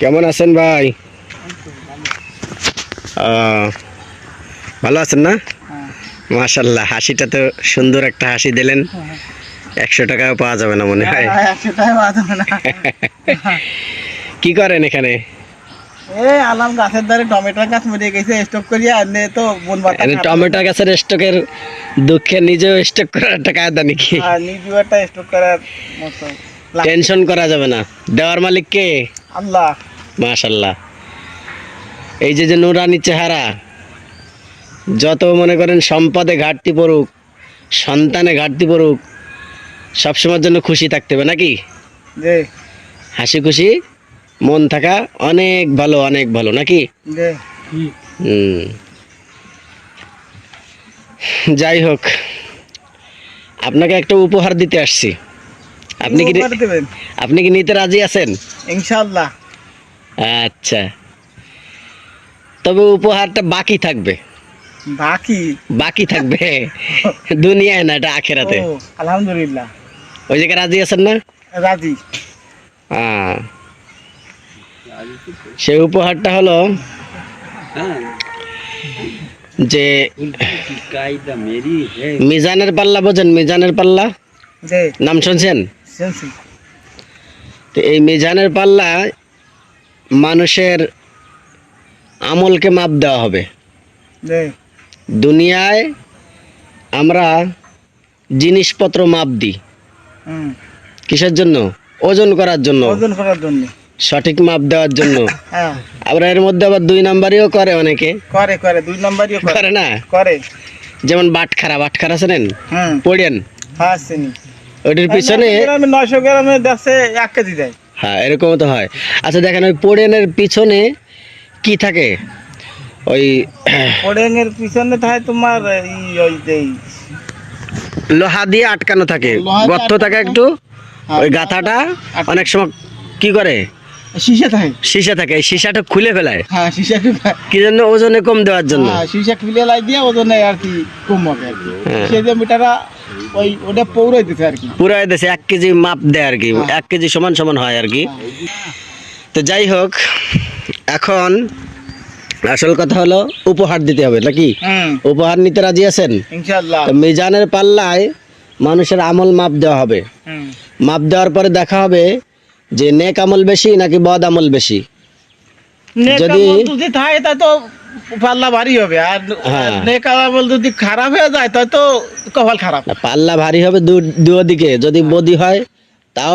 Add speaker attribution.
Speaker 1: কেমন আছেন ভাই? ভালো আছেন না? মাশাআল্লাহ, হাসিটা তো সুন্দর একটা হাসি দিলেন। 100 টাকাও পাওয়া যাবে না মনে হয়।
Speaker 2: 100 টাকা পাওয়া যাবে না।
Speaker 1: কি করেন এখানে?
Speaker 2: এই আলাম গাছের ধারে টমেটোর গাছ মরে গেছে, স্টক করিয়া আনলে তো মন বাতা
Speaker 1: এনে টমেটো গাছের স্টকের দুঃখে নিজেও স্টক করার একটা কায়দা নাকি?
Speaker 2: নিজেও একটা স্টক করার মতো
Speaker 1: টেনশন করা যাবে না। দেওয়ার মালিক কে?
Speaker 2: আল্লাহ।
Speaker 1: মাশাআল্লাহ। এই যে যে নুরানি চেহারা, যত মনে করেন সম্পদে ঘাটতি পড়ুক, সন্তানে ঘাটতি পড়ুক, সবসময়ের জন্য খুশি থাকতে হবে নাকি?
Speaker 2: জি
Speaker 1: হাসি খুশি মন থাকা অনেক ভালো, অনেক ভালো নাকি?
Speaker 2: জি।
Speaker 1: যাই হোক, আপনাকে একটা উপহার দিতে আসছি। আপনি কি নিতে রাজি আছেন?
Speaker 2: ইনশাআল্লাহ।
Speaker 1: আচ্ছা, তবে উপহারটা বাকি থাকবে। বাকি থাকবে দুনিয়ায় না, এটা আখেরাতে।
Speaker 2: আলহামদুলিল্লাহ।
Speaker 1: ওই জায়গায় রাজি আছেন না?
Speaker 2: রাজি।
Speaker 1: সেই উপহারটা হলো যে মিজানের পাল্লা, বোঝেন? মিজানের পাল্লা নাম শুনছেন? তো এই মিজানের পাল্লা মানুষের আমলকে মাপ দেওয়া হবে। দুনিয়ায় আমরা জিনিসপত্র মাপ দিই কিসের জন্য? ওজন করার জন্য, সঠিক মাপ দেওয়ার জন্য। আবার এর মধ্যে আবার 2 নাম্বারিও করে অনেকে।
Speaker 2: করে 2 নাম্বারিও
Speaker 1: করে না?
Speaker 2: করে।
Speaker 1: যেমন বাটখারা চেনেন? পড়েন?
Speaker 2: হ্যাঁ চিনি।
Speaker 1: ওইটার পিছনে
Speaker 2: 900 গ্রামে দেখছে 1 কেজি দেয়।
Speaker 1: হ্যাঁ, এরকম তো হয়। আচ্ছা দেখেন, ওই পোড়েনের পিছনে কি থাকে? ওই
Speaker 2: পোড়েনের পিছনে থাকে তোমার
Speaker 1: লোহা দিয়ে আটকানো থাকে, গর্ত থাকে একটু। ওই গাথাটা অনেক সময় কি করে? সীসা থাকে। এই সীসাটা খুলে ফেলায়।
Speaker 2: হ্যাঁ, সীসাটা
Speaker 1: কি জন্য? ওজনে কম দেওয়ার জন্য।
Speaker 2: হ্যাঁ, সীসা খুলে লাই দিয়ে ওজনে আর কি কম হবে আর কি। সেই যে মিটারটা ওটা পৌরাই দিতে আর কি।
Speaker 1: পুরাই দেশে 1 কেজি মাপ দেয় আর কি। 1 কেজি সমান সমান হয় আর কি। তো যাই হোক, এখন আসল কথা হলো উপহার দিতে হবে নাকি? উপহার নিতে রাজি আছেন?
Speaker 2: ইনশাআল্লাহ।
Speaker 1: মিজানের পাল্লায় মানুষের আমল মাপ দেওয়া হবে। মাপ দেওয়ার পরে দেখা হবে যে নেক আমল বেশি নাকি বদ আমল বেশি।
Speaker 2: যদি থাকে তা তো পাল্লা ভারী হবে, আর নেক আমল যদি খারাপ হয়ে যায় তা তো কপাল খারাপ।
Speaker 1: পাল্লা ভারী হবে দুদিকে। যদি বদি হয় তাও